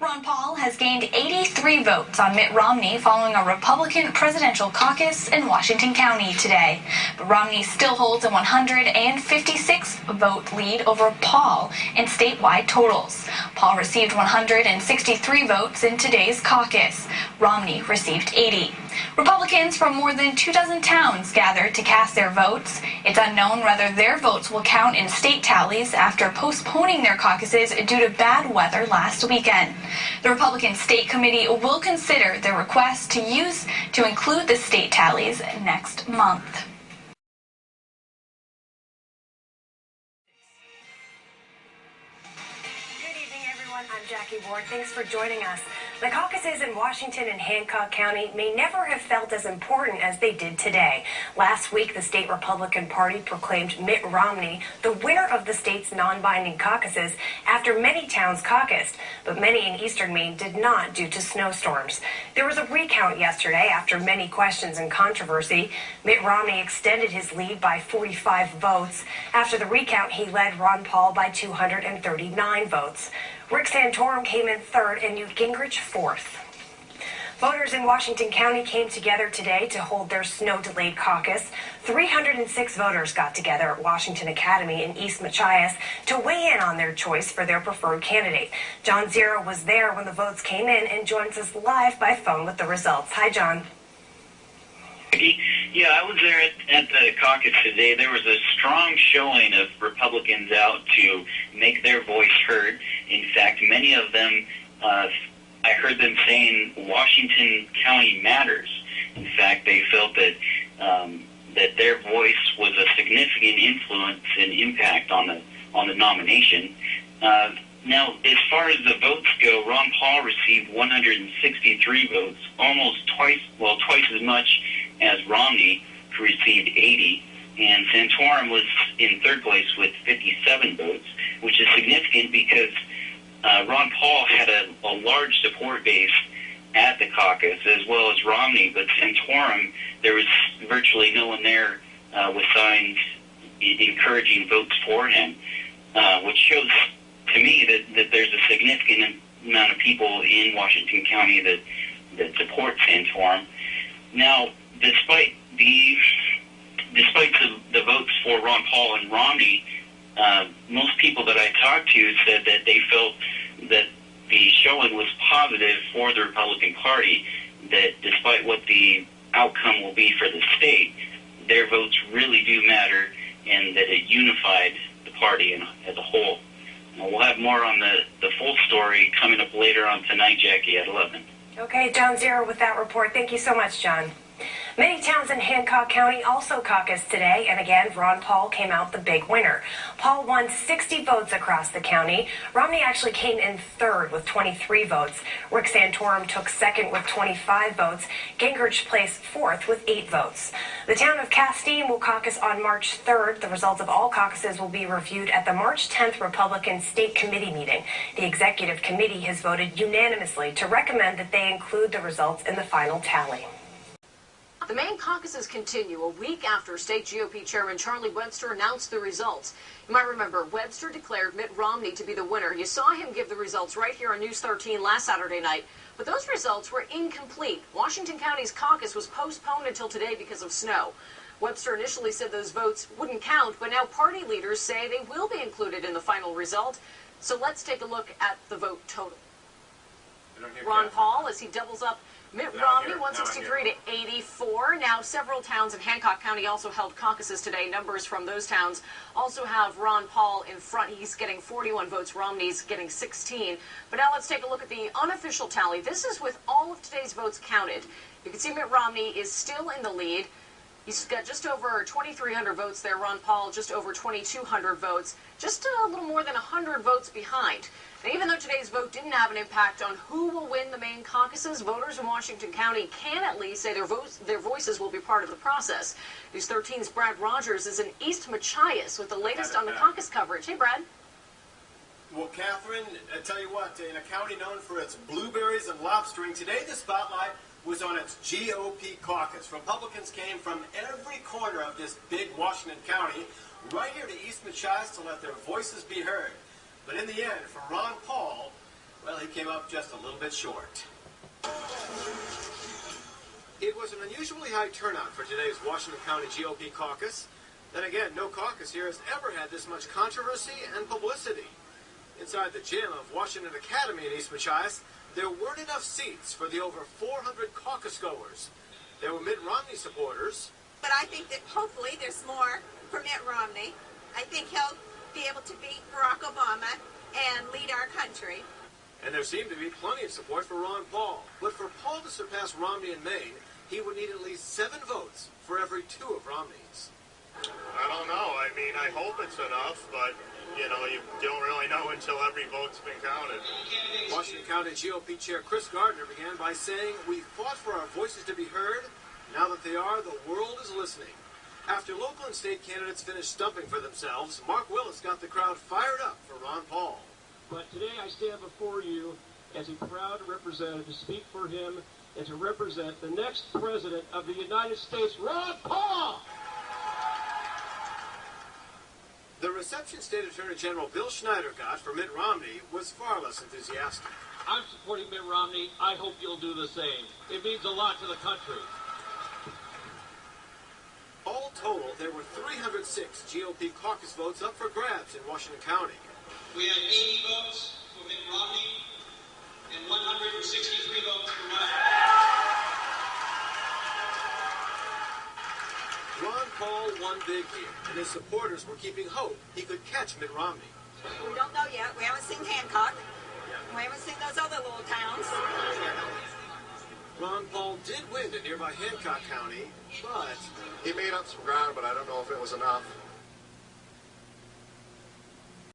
Ron Paul has gained 83 votes on Mitt Romney following a Republican presidential caucus in Washington County today. But Romney still holds a 156 vote lead over Paul in statewide totals. Paul received 163 votes in today's caucus. Romney received 80. Republicans from more than 24 towns gathered to cast their votes. It's unknown whether their votes will count in state tallies after postponing their caucuses due to bad weather last weekend. The Republican State Committee will consider their request to include the state tallies next month. I'm Jackie Ward. Thanks for joining us. The caucuses in Washington and Hancock County may never have felt as important as they did today. Last week, the state Republican Party proclaimed Mitt Romney the winner of the state's non-binding caucuses after many towns caucused, but many in eastern Maine did not due to snowstorms. There was a recount yesterday after many questions and controversy. Mitt Romney extended his lead by 45 votes. After the recount, he led Ron Paul by 239 votes. Rick Santorum came in third and Newt Gingrich fourth. Voters in Washington County came together today to hold their snow-delayed caucus. 306 voters got together at Washington Academy in East Machias to weigh in on their choice for their preferred candidate. John Zero was there when the votes came in and joins us live by phone with the results. Hi, John. Yeah, I was there at the caucus today. There was a strong showing of Republicans out to make their voice heard. In fact, many of them, I heard them saying Washington County matters. In fact, they felt that that their voice was a significant influence and impact on the nomination. Now, as far as the votes go, Ron Paul received 163 votes, almost twice as much as Romney, who received 80, and Santorum was in third place with 57 votes, which is significant because Ron Paul had a large support base at the caucus, as well as Romney, but Santorum, there was virtually no one there with signs encouraging votes for him, which shows to me that there's a significant amount of people in Washington County that support Santorum. Now, despite the votes for Ron Paul and Romney, most people that I talked to said that they felt that the showing was positive for the Republican Party, that despite what the outcome will be for the state, their votes really do matter, and that it unified the party as a whole. We'll have more on the full story coming up later on tonight, Jackie, at 11. Okay, John Zero with that report. Thank you so much, John. Many towns in Hancock County also caucused today, and again, Ron Paul came out the big winner. Paul won 60 votes across the county. Romney actually came in third with 23 votes. Rick Santorum took second with 25 votes. Gingrich placed fourth with 8 votes. The town of Castine will caucus on March 3rd. The results of all caucuses will be reviewed at the March 10th Republican State Committee meeting. The executive committee has voted unanimously to recommend that they include the results in the final tally. The Maine caucuses continue a week after state GOP chairman Charlie Webster announced the results. You might remember Webster declared Mitt Romney to be the winner. You saw him give the results right here on News 13 last Saturday night, but those results were incomplete. Washington County's caucus was postponed until today because of snow. Webster initially said those votes wouldn't count, but now party leaders say they will be included in the final result. So let's take a look at the vote total. Ron Paul, as he doubles up Mitt Romney, 163 to 84. Now, several towns in Hancock County also held caucuses today. Numbers from those towns also have Ron Paul in front. He's getting 41 votes. Romney's getting 16. But now let's take a look at the unofficial tally. This is with all of today's votes counted. You can see Mitt Romney is still in the lead. He's got just over 2,300 votes there. Ron Paul just over 2,200 votes. Just a little more than 100 votes behind. And even though today's vote didn't have an impact on who will win the Maine caucuses, voters in Washington County can at least say their voices will be part of the process. News 13's Brad Rogers is in East Machias with the latest on the caucus coverage. Hey, Brad. Well, Catherine, I tell you what, in a county known for its blueberries and lobstering, today the spotlight was on its GOP caucus. Republicans came from every corner of this big Washington County right here to East Machias to let their voices be heard. But in the end, for Ron Paul, Well, he came up just a little bit short. It was an unusually high turnout for today's Washington County GOP caucus. Then again, no caucus here has ever had this much controversy and publicity. Inside the gym of Washington Academy in East Machias, there weren't enough seats for the over 400 caucus goers. There were Mitt Romney supporters. But I think that hopefully there's more for Mitt Romney. I think he'll be able to beat Barack Obama and lead our country. And there seemed to be plenty of support for Ron Paul. But for Paul to surpass Romney in Maine, he would need at least 7 votes for every 2 of Romney's. I don't know. I mean, I hope it's enough, but, you know, you don't really know until every vote's been counted. Washington County GOP Chair Chris Gardner began by saying, "We fought for our voices to be heard. Now that they are, the world is listening." After local and state candidates finished stumping for themselves, Mark Willis got the crowd fired up for Ron Paul. But today I stand before you as a proud representative to speak for him and to represent the next president of the United States, Ron Paul! The reception State Attorney General Bill Schneider got for Mitt Romney was far less enthusiastic. I'm supporting Mitt Romney. I hope you'll do the same. It means a lot to the country. All total, there were 306 GOP caucus votes up for grabs in Washington County. We had 80 votes for Mitt Romney and 163 votes for Ron Paul won big here, and his supporters were keeping hope he could catch Mitt Romney. We don't know yet. We haven't seen Hancock. We haven't seen those other little towns. Ron Paul did win in nearby Hancock County, but He made up some ground, but I don't know if it was enough.